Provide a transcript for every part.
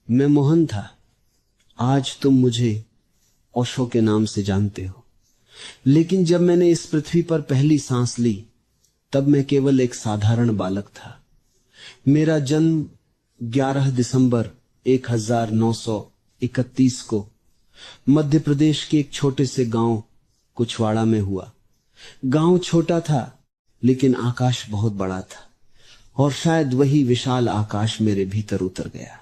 मैं मोहन था। आज तुम मुझे ओशो के नाम से जानते हो, लेकिन जब मैंने इस पृथ्वी पर पहली सांस ली तब मैं केवल एक साधारण बालक था। मेरा जन्म 11 दिसंबर 1931 को मध्य प्रदेश के एक छोटे से गांव कुछवाड़ा में हुआ। गांव छोटा था लेकिन आकाश बहुत बड़ा था, और शायद वही विशाल आकाश मेरे भीतर उतर गया।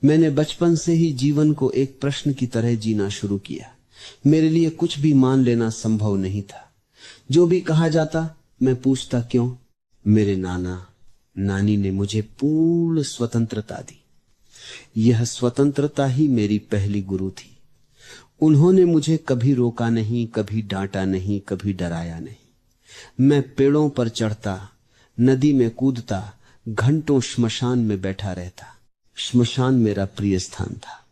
मैंने बचपन से ही जीवन को एक प्रश्न की तरह जीना शुरू किया। मेरे लिए कुछ भी मान लेना संभव नहीं था। जो भी कहा जाता मैं पूछता क्यों। मेरे नाना नानी ने मुझे पूर्ण स्वतंत्रता दी। यह स्वतंत्रता ही मेरी पहली गुरु थी। उन्होंने मुझे कभी रोका नहीं, कभी डांटा नहीं, कभी डराया नहीं। मैं पेड़ों पर चढ़ता, नदी में कूदता, घंटों श्मशान में बैठा रहता। श्मशान मेरा प्रिय स्थान था।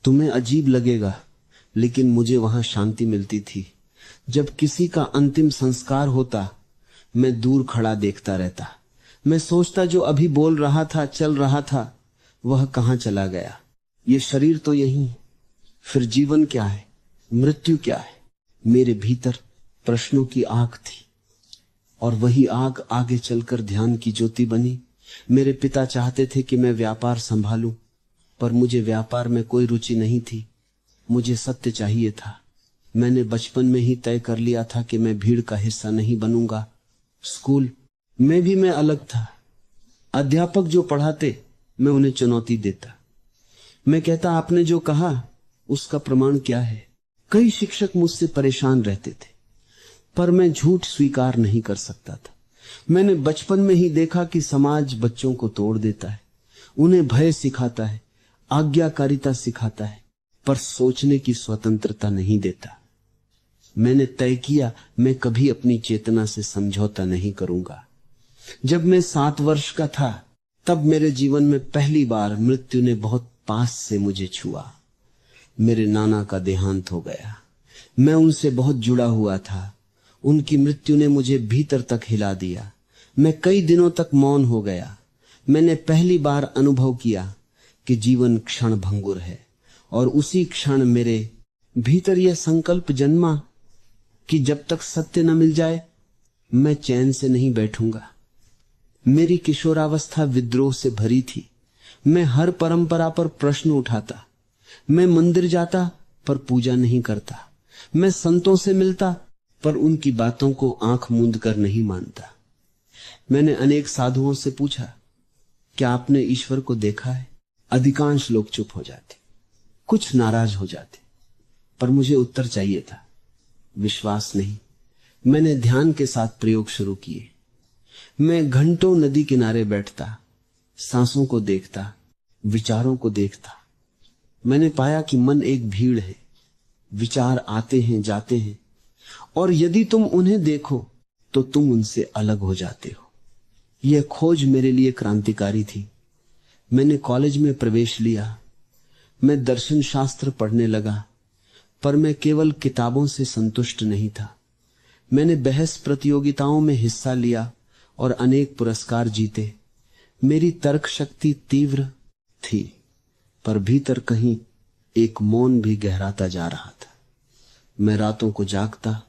तुम्हें अजीब लगेगा, लेकिन मुझे वहां शांति मिलती थी। जब किसी का अंतिम संस्कार होता मैं दूर खड़ा देखता रहता। मैं सोचता जो अभी बोल रहा था, चल रहा था, वह कहां चला गया। ये शरीर तो यही है, फिर जीवन क्या है, मृत्यु क्या है। मेरे भीतर प्रश्नों की आग थी, और वही आग आगे चलकर ध्यान की ज्योति बनी। मेरे पिता चाहते थे कि मैं व्यापार संभालूं, पर मुझे व्यापार में कोई रुचि नहीं थी। मुझे सत्य चाहिए था। मैंने बचपन में ही तय कर लिया था कि मैं भीड़ का हिस्सा नहीं बनूंगा। स्कूल में भी मैं अलग था। अध्यापक जो पढ़ाते मैं उन्हें चुनौती देता। मैं कहता आपने जो कहा उसका प्रमाण क्या है। कई शिक्षक मुझसे परेशान रहते थे, पर मैं झूठ स्वीकार नहीं कर सकता था। मैंने बचपन में ही देखा कि समाज बच्चों को तोड़ देता है, उन्हें भय सिखाता है, आज्ञाकारिता सिखाता है, पर सोचने की स्वतंत्रता नहीं देता। मैंने तय किया मैं कभी अपनी चेतना से समझौता नहीं करूंगा। जब मैं 7 वर्ष का था तब मेरे जीवन में पहली बार मृत्यु ने बहुत पास से मुझे छुआ। मेरे नाना का देहांत हो गया। मैं उनसे बहुत जुड़ा हुआ था। उनकी मृत्यु ने मुझे भीतर तक हिला दिया। मैं कई दिनों तक मौन हो गया। मैंने पहली बार अनुभव किया कि जीवन क्षण भंगुर है, और उसी क्षण मेरे भीतर यह संकल्प जन्मा कि जब तक सत्य न मिल जाए मैं चैन से नहीं बैठूंगा। मेरी किशोरावस्था विद्रोह से भरी थी। मैं हर परंपरा पर प्रश्न उठाता। मैं मंदिर जाता पर पूजा नहीं करता। मैं संतों से मिलता पर उनकी बातों को आंख मूंद कर नहीं मानता। मैंने अनेक साधुओं से पूछा, क्या आपने ईश्वर को देखा है? अधिकांश लोग चुप हो जाते, कुछ नाराज हो जाते, पर मुझे उत्तर चाहिए था, विश्वास नहीं। मैंने ध्यान के साथ प्रयोग शुरू किए। मैं घंटों नदी किनारे बैठता, सांसों को देखता, विचारों को देखता। मैंने पाया कि मन एक भीड़ है। विचार आते हैं, जाते हैं, और यदि तुम उन्हें देखो तो तुम उनसे अलग हो जाते हो। यह खोज मेरे लिए क्रांतिकारी थी। मैंने कॉलेज में प्रवेश लिया। मैं दर्शन शास्त्र पढ़ने लगा, पर मैं केवल किताबों से संतुष्ट नहीं था। मैंने बहस प्रतियोगिताओं में हिस्सा लिया और अनेक पुरस्कार जीते। मेरी तर्क शक्ति तीव्र थी, पर भीतर कहीं एक मौन भी गहराता जा रहा था। मैं रातों को जागता,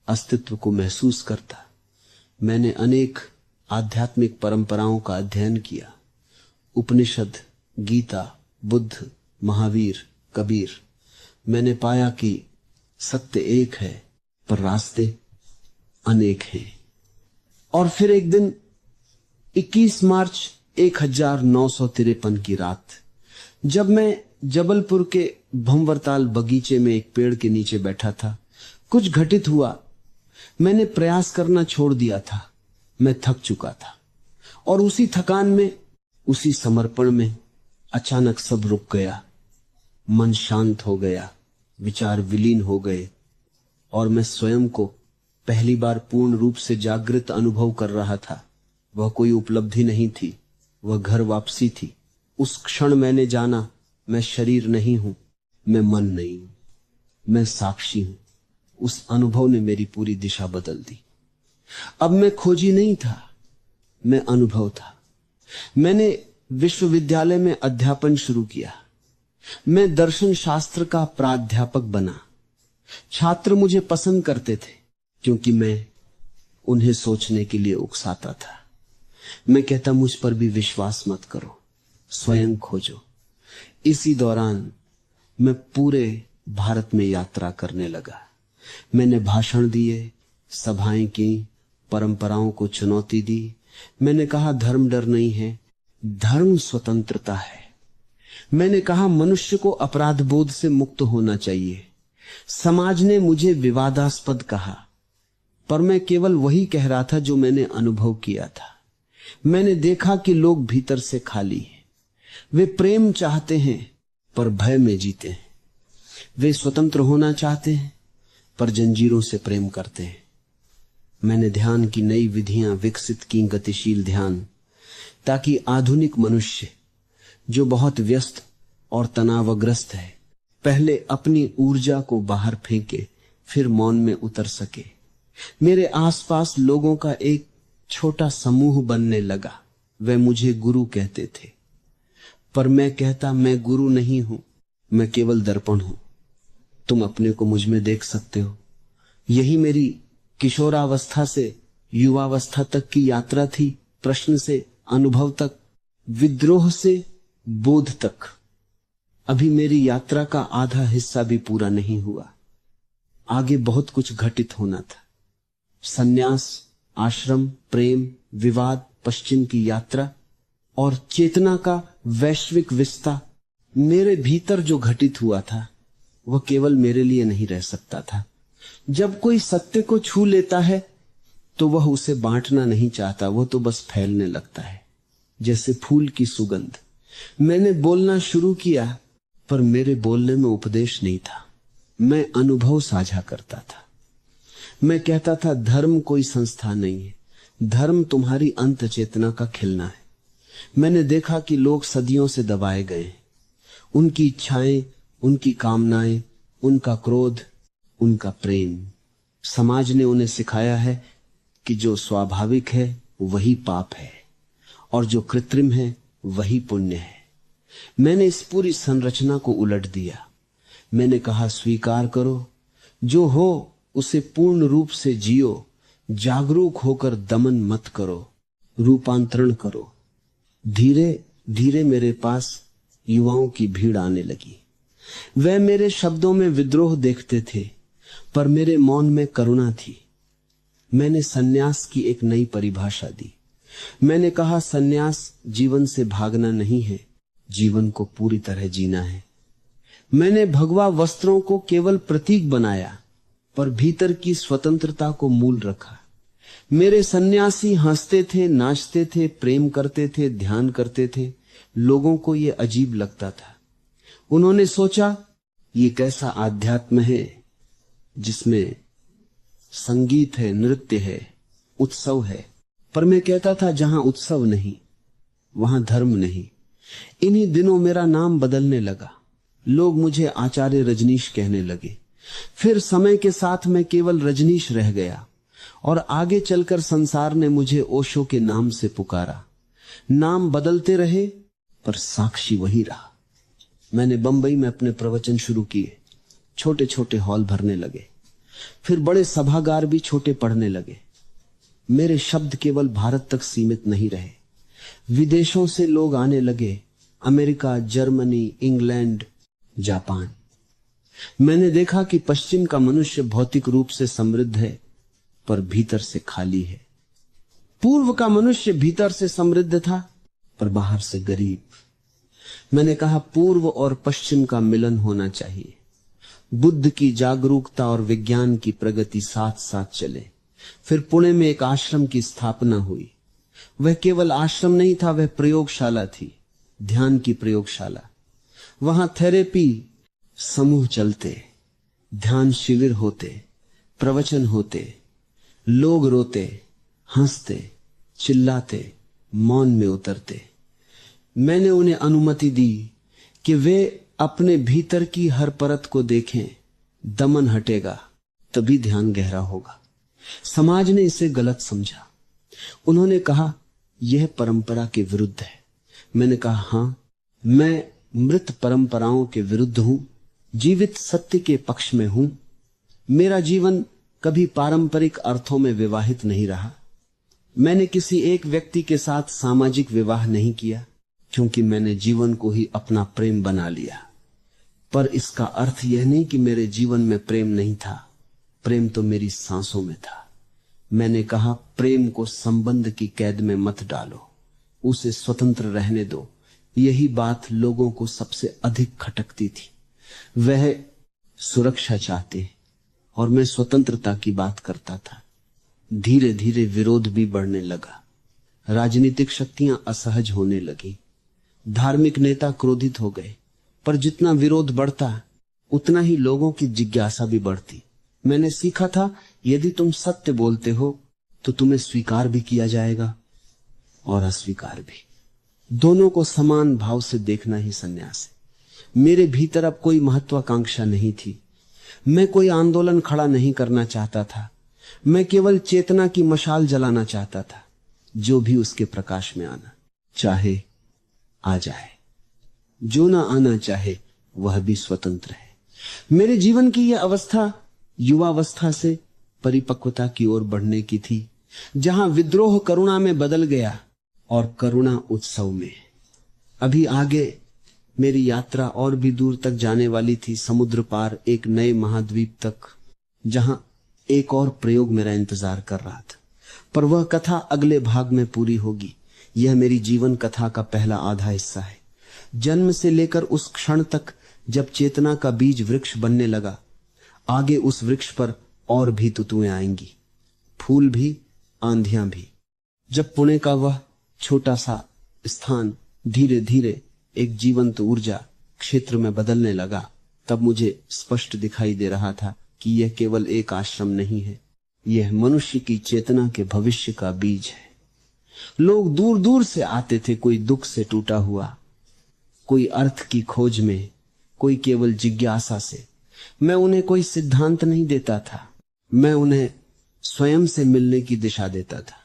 अस्तित्व को महसूस करता। मैंने अनेक आध्यात्मिक परंपराओं का अध्ययन किया। उपनिषद, गीता, बुद्ध, महावीर, कबीर। मैंने पाया कि सत्य एक है पर रास्ते अनेक हैं। और फिर एक दिन 21 मार्च 1953 की रात, जब मैं जबलपुर के भंवरताल बगीचे में एक पेड़ के नीचे बैठा था, कुछ घटित हुआ। मैंने प्रयास करना छोड़ दिया था। मैं थक चुका था, और उसी थकान में, उसी समर्पण में अचानक सब रुक गया। मन शांत हो गया, विचार विलीन हो गए, और मैं स्वयं को पहली बार पूर्ण रूप से जागृत अनुभव कर रहा था। वह कोई उपलब्धि नहीं थी, वह घर वापसी थी। उस क्षण मैंने जाना, मैं शरीर नहीं हूं, मैं मन नहीं हूं, मैं साक्षी हूं। उस अनुभव ने मेरी पूरी दिशा बदल दी। अब मैं खोजी नहीं था, मैं अनुभव था। मैंने विश्वविद्यालय में अध्यापन शुरू किया। मैं दर्शन शास्त्र का प्राध्यापक बना। छात्र मुझे पसंद करते थे क्योंकि मैं उन्हें सोचने के लिए उकसाता था। मैं कहता, मुझ पर भी विश्वास मत करो, स्वयं खोजो। इसी दौरान मैं पूरे भारत में यात्रा करने लगा। मैंने भाषण दिए, सभाएं की, परंपराओं को चुनौती दी। मैंने कहा धर्म डर नहीं है, धर्म स्वतंत्रता है। मैंने कहा मनुष्य को अपराध बोध से मुक्त होना चाहिए। समाज ने मुझे विवादास्पद कहा, पर मैं केवल वही कह रहा था जो मैंने अनुभव किया था। मैंने देखा कि लोग भीतर से खाली हैं। वे प्रेम चाहते हैं पर भय में जीते हैं। वे स्वतंत्र होना चाहते हैं पर जंजीरों से प्रेम करते हैं। मैंने ध्यान की नई विधियां विकसित की, गतिशील ध्यान, ताकि आधुनिक मनुष्य जो बहुत व्यस्त और तनावग्रस्त है, पहले अपनी ऊर्जा को बाहर फेंके, फिर मौन में उतर सके। मेरे आसपास लोगों का एक छोटा समूह बनने लगा। वे मुझे गुरु कहते थे, पर मैं कहता, मैं गुरु नहीं हूं, मैं केवल दर्पण हूं। तुम अपने को मुझ में देख सकते हो। यही मेरी किशोरावस्था से युवावस्था तक की यात्रा थी, प्रश्न से अनुभव तक, विद्रोह से बोध तक। अभी मेरी यात्रा का आधा हिस्सा भी पूरा नहीं हुआ। आगे बहुत कुछ घटित होना था। सन्यास, आश्रम, प्रेम, विवाद, पश्चिम की यात्रा और चेतना का वैश्विक विस्तार। मेरे भीतर जो घटित हुआ था वह केवल मेरे लिए नहीं रह सकता था। जब कोई सत्य को छू लेता है तो वह उसे बांटना नहीं चाहता, वह तो बस फैलने लगता है जैसे फूल की सुगंध। मैंने बोलना शुरू किया, पर मेरे बोलने में उपदेश नहीं था। मैं अनुभव साझा करता था। मैं कहता था धर्म कोई संस्था नहीं है, धर्म तुम्हारी अंत चेतना का खिलना है। मैंने देखा कि लोग सदियों से दबाए गए, उनकी इच्छाएं, उनकी कामनाएं, उनका क्रोध, उनका प्रेम। समाज ने उन्हें सिखाया है कि जो स्वाभाविक है वही पाप है और जो कृत्रिम है वही पुण्य है। मैंने इस पूरी संरचना को उलट दिया। मैंने कहा स्वीकार करो, जो हो उसे पूर्ण रूप से जियो, जागरूक होकर दमन मत करो, रूपांतरण करो। धीरे धीरे मेरे पास युवाओं की भीड़ आने लगी। वे मेरे शब्दों में विद्रोह देखते थे, पर मेरे मौन में करुणा थी। मैंने सन्यास की एक नई परिभाषा दी। मैंने कहा सन्यास जीवन से भागना नहीं है, जीवन को पूरी तरह जीना है। मैंने भगवा वस्त्रों को केवल प्रतीक बनाया, पर भीतर की स्वतंत्रता को मूल रखा। मेरे सन्यासी हंसते थे, नाचते थे, प्रेम करते थे, ध्यान करते थे। लोगों को यह अजीब लगता था। उन्होंने सोचा ये कैसा आध्यात्म है जिसमें संगीत है, नृत्य है, उत्सव है। पर मैं कहता था जहां उत्सव नहीं वहां धर्म नहीं। इन्हीं दिनों मेरा नाम बदलने लगा। लोग मुझे आचार्य रजनीश कहने लगे। फिर समय के साथ मैं केवल रजनीश रह गया और आगे चलकर संसार ने मुझे ओशो के नाम से पुकारा। नाम बदलते रहे पर साक्षी वही रहा। मैंने बंबई में अपने प्रवचन शुरू किए। छोटे छोटे हॉल भरने लगे, फिर बड़े सभागार भी छोटे पड़ने लगे। मेरे शब्द केवल भारत तक सीमित नहीं रहे, विदेशों से लोग आने लगे, अमेरिका, जर्मनी, इंग्लैंड, जापान। मैंने देखा कि पश्चिम का मनुष्य भौतिक रूप से समृद्ध है पर भीतर से खाली है। पूर्व का मनुष्य भीतर से समृद्ध था पर बाहर से गरीब। मैंने कहा पूर्व और पश्चिम का मिलन होना चाहिए। बुद्ध की जागरूकता और विज्ञान की प्रगति साथ साथ चले। फिर पुणे में एक आश्रम की स्थापना हुई। वह केवल आश्रम नहीं था, वह प्रयोगशाला थी, ध्यान की प्रयोगशाला। वहां थेरेपी समूह चलते, ध्यान शिविर होते, प्रवचन होते, लोग रोते, हंसते, चिल्लाते, मौन में उतरते। मैंने उन्हें अनुमति दी कि वे अपने भीतर की हर परत को देखें। दमन हटेगा तभी ध्यान गहरा होगा। समाज ने इसे गलत समझा। उन्होंने कहा यह परंपरा के विरुद्ध है। मैंने कहा, हाँ, मैं मृत परंपराओं के विरुद्ध हूं, जीवित सत्य के पक्ष में हूं। मेरा जीवन कभी पारंपरिक अर्थों में विवाहित नहीं रहा। मैंने किसी एक व्यक्ति के साथ सामाजिक विवाह नहीं किया, क्योंकि मैंने जीवन को ही अपना प्रेम बना लिया। पर इसका अर्थ यह नहीं कि मेरे जीवन में प्रेम नहीं था। प्रेम तो मेरी सांसों में था। मैंने कहा, प्रेम को संबंध की कैद में मत डालो, उसे स्वतंत्र रहने दो। यही बात लोगों को सबसे अधिक खटकती थी। वह सुरक्षा चाहते और मैं स्वतंत्रता की बात करता था। धीरे धीरे विरोध भी बढ़ने लगा। राजनीतिक शक्तियां असहज होने लगी। धार्मिक नेता क्रोधित हो गए। पर जितना विरोध बढ़ता उतना ही लोगों की जिज्ञासा भी बढ़ती। मैंने सीखा था, यदि तुम सत्य बोलते हो तो तुम्हें स्वीकार भी किया जाएगा और अस्वीकार भी। दोनों को समान भाव से देखना ही संन्यास है। मेरे भीतर अब कोई महत्वाकांक्षा नहीं थी। मैं कोई आंदोलन खड़ा नहीं करना चाहता था। मैं केवल चेतना की मशाल जलाना चाहता था। जो भी उसके प्रकाश में आना चाहे आ जाए, जो ना आना चाहे वह भी स्वतंत्र है। मेरे जीवन की यह अवस्था युवावस्था से परिपक्वता की ओर बढ़ने की थी, जहां विद्रोह करुणा में बदल गया और करुणा उत्सव में। अभी आगे मेरी यात्रा और भी दूर तक जाने वाली थी, समुद्र पार एक नए महाद्वीप तक, जहां एक और प्रयोग मेरा इंतजार कर रहा था। पर वह कथा अगले भाग में पूरी होगी। यह मेरी जीवन कथा का पहला आधा हिस्सा है। जन्म से लेकर उस क्षण तक जब चेतना का बीज वृक्ष बनने लगा। आगे उस वृक्ष पर और भी तुतुएं आएंगी, फूल भी, आंधियां भी। जब पुणे का वह छोटा सा स्थान धीरे धीरे एक जीवंत ऊर्जा क्षेत्र में बदलने लगा, तब मुझे स्पष्ट दिखाई दे रहा था कि यह केवल एक आश्रम नहीं है, यह मनुष्य की चेतना के भविष्य का बीज है। लोग दूर दूर से आते थे, कोई दुख से टूटा हुआ, कोई अर्थ की खोज में, कोई केवल जिज्ञासा से। मैं उन्हें कोई सिद्धांत नहीं देता था, मैं उन्हें स्वयं से मिलने की दिशा देता था।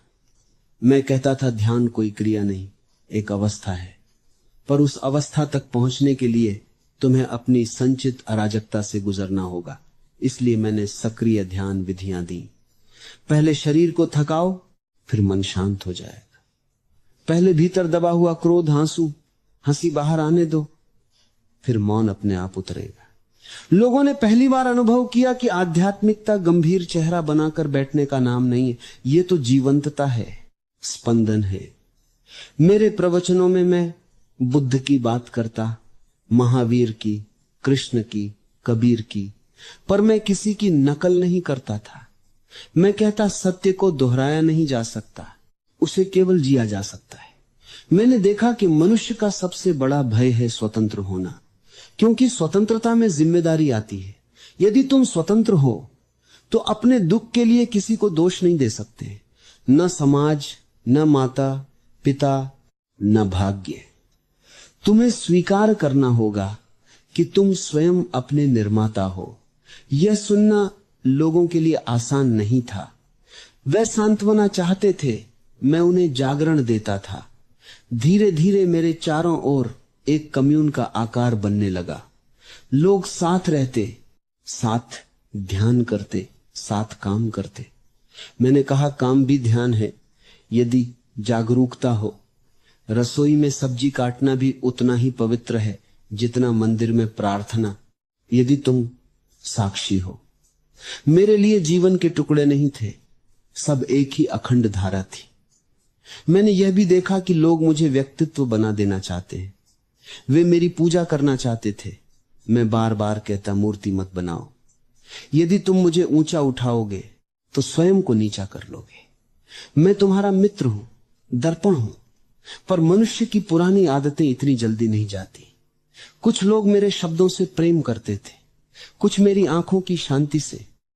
मैं कहता था, ध्यान कोई क्रिया नहीं, एक अवस्था है, पर उस अवस्था तक पहुंचने के लिए तुम्हें अपनी संचित अराजकता से गुजरना होगा। इसलिए मैंने सक्रिय ध्यान विधियां दी। पहले शरीर को थकाओ, फिर मन शांत हो जाएगा। पहले भीतर दबा हुआ क्रोध, हंसी बाहर आने दो, फिर मौन अपने आप उतरेगा। लोगों ने पहली बार अनुभव किया कि आध्यात्मिकता गंभीर चेहरा बनाकर बैठने का नाम नहीं है, ये तो जीवंतता है, स्पंदन है। मेरे प्रवचनों में मैं बुद्ध की बात करता, महावीर की, कृष्ण की, कबीर की, पर मैं किसी की नकल नहीं करता था। मैं कहता, सत्य को दोहराया नहीं जा सकता, उसे केवल जिया जा सकता है। मैंने देखा कि मनुष्य का सबसे बड़ा भय है स्वतंत्र होना, क्योंकि स्वतंत्रता में जिम्मेदारी आती है। यदि तुम स्वतंत्र हो तो अपने दुख के लिए किसी को दोष नहीं दे सकते, न समाज, न माता पिता, न भाग्य। तुम्हें स्वीकार करना होगा कि तुम स्वयं अपने निर्माता हो। यह सुनना लोगों के लिए आसान नहीं था। वे सांत्वना चाहते थे, मैं उन्हें जागरण देता था। धीरे धीरे मेरे चारों ओर एक कम्यून का आकार बनने लगा। लोग साथ रहते, साथ ध्यान करते, साथ काम करते। मैंने कहा, काम भी ध्यान है यदि जागरूकता हो। रसोई में सब्जी काटना भी उतना ही पवित्र है जितना मंदिर में प्रार्थना, यदि तुम साक्षी हो। मेरे लिए जीवन के टुकड़े नहीं थे, सब एक ही अखंड धारा थी। मैंने यह भी देखा कि लोग मुझे व्यक्तित्व बना देना चाहते हैं। वे मेरी पूजा करना चाहते थे। मैं बार बार कहता, मूर्ति मत बनाओ। यदि तुम मुझे ऊंचा उठाओगे तो स्वयं को नीचा कर लोगे। मैं तुम्हारा मित्र हूं, दर्पण हूं, पर मनुष्य की पुरानी आदतें इतनी जल्दी नहीं जाती। कुछ लोग मेरे शब्दों से प्रेम करते थे, कुछ मेरी आंखों की शांति से,